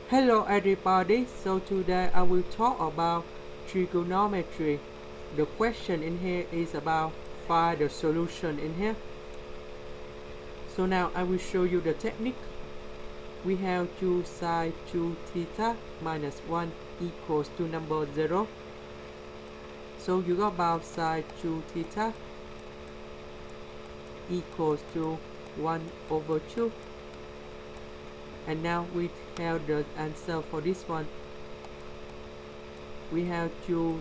Hello everybody, so today I will talk about trigonometry. The question in here is about find the solution in here. So now I will show you the technique. We have 2 sine 2 theta minus 1 equals to number 0. So you got about sine 2 theta equals to 1 over 2. And now we have the answer for this one. We have 2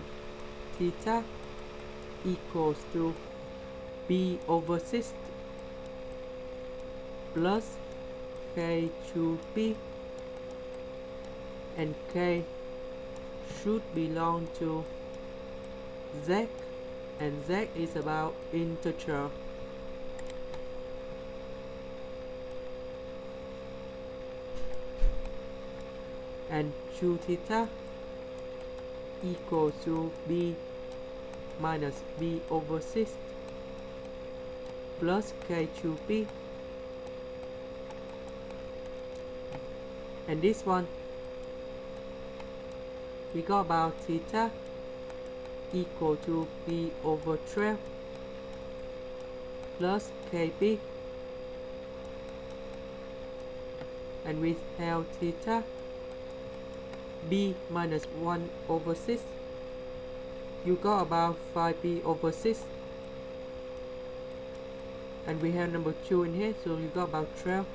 theta equals to b over 6 plus k to p, and k should belong to z, and z is about integer. And 2 theta equals to b minus b over 6 plus k to p, and this one we got about theta equal to b over 12 plus kp, and we have theta b minus 1 over 6, you got about 5b over 6, and we have number 2 in here, so you got about 12,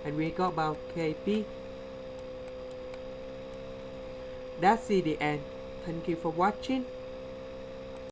and we got about kp. That's the end. Thank you for watching.